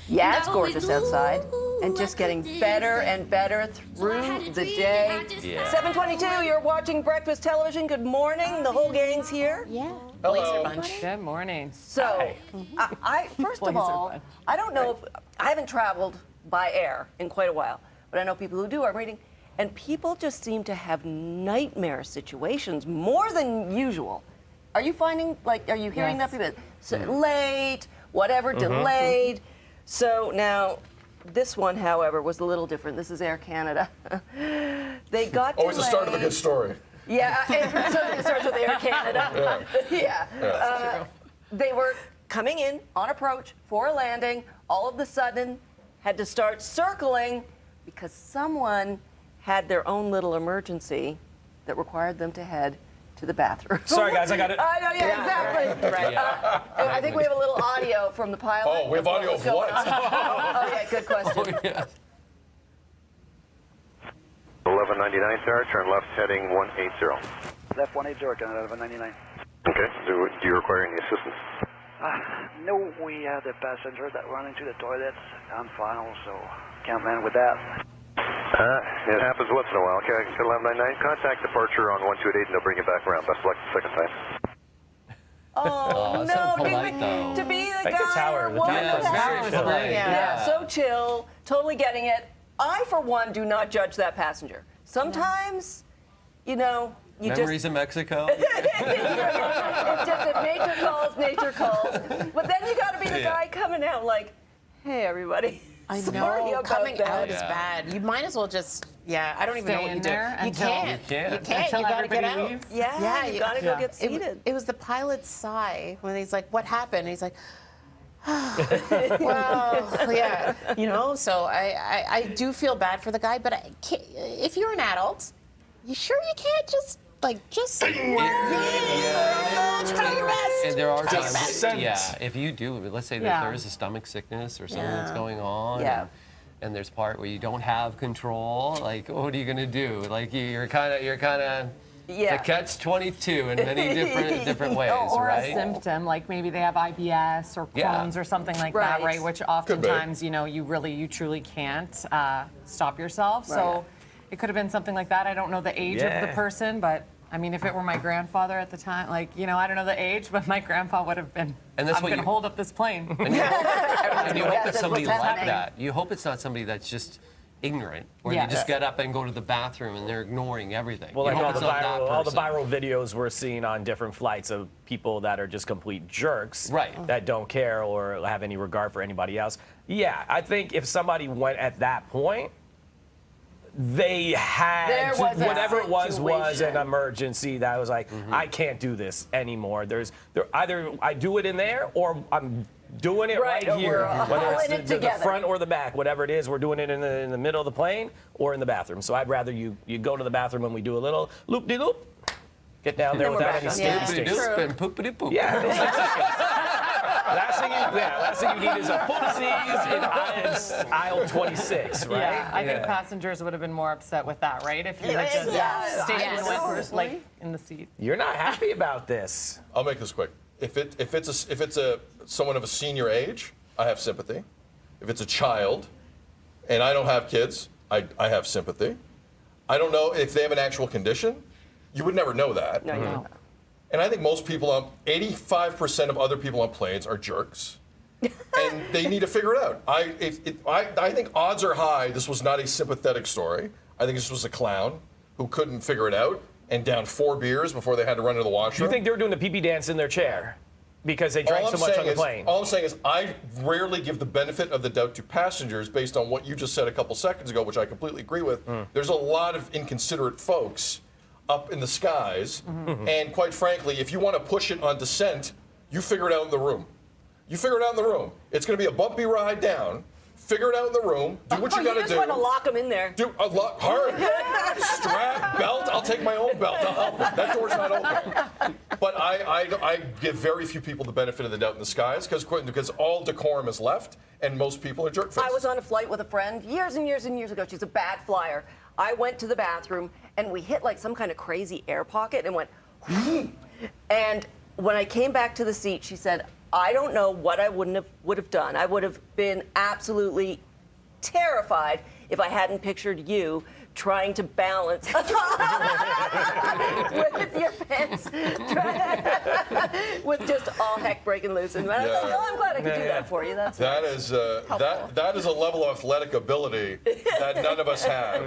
Yeah, it's gorgeous outside. And just getting better and better through the day. Yeah. 7:22, you're watching Breakfast Television. Good morning. The whole gang's here. Yeah. Hello. Bunch. Good morning. So, I first of Blazer all, bunch. I don't know if I haven't traveled by air in quite a while, but I know people who do. I'm reading, and people just seem to have nightmare situations more than usual. Are you finding, like, are you hearing Yes. that people so late, whatever, delayed? So now, this one, however, was a little different. This is Air Canada. They got Always the start of a delayed. good story. Yeah, it starts with Air Canada. Yeah. They were coming in on approach for a landing. All of a sudden, had to start circling because someone had their own little emergency that required them to head to the bathroom. Sorry, guys, I got it. I know, yeah, exactly. Right. I think we have a little audio from the pilot. Oh, we have audio What's of going what? on. Oh, yeah, good question. Yeah. 1199, sir. Turn left heading 180. Left 180, Canada 1199. Okay. Do you require any assistance? No, we had a passenger that ran into the toilets on final, so can't land with that. It happens once in a while. Okay, 1199. Contact departure on 1288 and they'll bring you back around. Best of luck the second time. Oh, that's so no, polite, though. to be the Like the guy tower, or the woman tower that was has very to- polite. Yeah, so chill, totally getting it. I, for one, do not judge that passenger. Sometimes, you know, you Memories just... in Mexico. It's just if nature calls, nature calls. But then you got to be the guy coming out like, hey, everybody. I Sorry know. about Coming that. out is Yeah. bad. You might as well just, I don't even know Stay what in you do. there You until- can't. You can't. You can't. Until You gotta get everybody out. leaves? Yeah, you got to go get It, seated. it was the pilot's sigh when he's like, "What happened?" And he's like, "Well, yeah, you know." So I do feel bad for the guy, but I can't, if you're an adult, you sure you can't just try your best. And there are Try your times, best. if you do, let's say that Yeah. there is a stomach sickness or something that's going on, Yeah. and there's part where you don't have control, like, what are you gonna do? Like, you're kind of, Yeah. it's a catch-22 in many different ways, Or right? a symptom, like maybe they have IBS or Yeah. Crohn's or something like Right. that, right? Which be. oftentimes, you truly can't stop yourself. So it could have been something like that. I don't know the age of the Yeah. person, but I mean, if it were my grandfather at the time, I don't know the age, but my grandpa would have been. And that's I'm what going to you- hold up this plane. And you hope That's it's somebody what's like happening. that. You hope it's not somebody that's just ignorant, where Yes. you just get up and go to the bathroom and they're ignoring everything. Well, You like hope all the, it's not that all the person. viral videos we're seeing on different flights of people that are just complete jerks, Right. that don't care or have any regard for anybody else. Yeah, I think if somebody went at that point, they had There to, was a whatever it was an situation. emergency that was like, I can't do this anymore. There either I do it in there or I'm doing it Right, right or here, we're all whether in it it's the together. front or the back, whatever it is, we're doing it in the middle of the plane or in the bathroom. So I'd rather you go to the bathroom and we do a little loop-de-loop, get down there Then we're without back any on. steady Yeah. sticks. Doop and poopity-poop. Yeah. last thing you need is a pussies in aisle 26, right? Yeah, I think passengers would have been more upset with that, right? If you had just stayed I and know. went like in the seat. You're not happy about this. I'll make this quick. If it's someone of a senior age, I have sympathy. If it's a child, and I don't have kids, I have sympathy. I don't know if they have an actual condition. You would never know that. No, you don't. And I think most people 85% of other people on planes are jerks. And they need to figure it out. I think odds are high this was not a sympathetic story. I think this was a clown who couldn't figure it out and downed 4 beers before they had to run to the Do washroom. you think they were doing the pee-pee dance in their chair because they drank so much on the plane? All I'm saying is I rarely give the benefit of the doubt to passengers based on what you just said a couple seconds ago, which I completely agree with. There's a lot of inconsiderate folks up in the skies, and quite frankly, if you want to push it on descent, you figure it out in the room. You figure it out in the room. It's going to be a bumpy ride down. Figure it out in the room. Do what you got to do. You just want to lock them in there. Do a lot hard. Strap, belt. I'll take my own belt. I'll help them. That door's not open. But I give very few people the benefit of the doubt in the skies because all decorum is left, and most people are jerkfaces. I was on a flight with a friend years and years and years ago. She's a bad flyer. I went to the bathroom, and we hit like some kind of crazy air pocket and went, and when I came back to the seat, she said, I don't know what I would have done. I would have been absolutely terrified if I hadn't pictured you trying to balance with your pants, with just all heck breaking loose. And I was like, oh, I'm glad I could do that for you. That's That is a level of athletic ability that none of us have.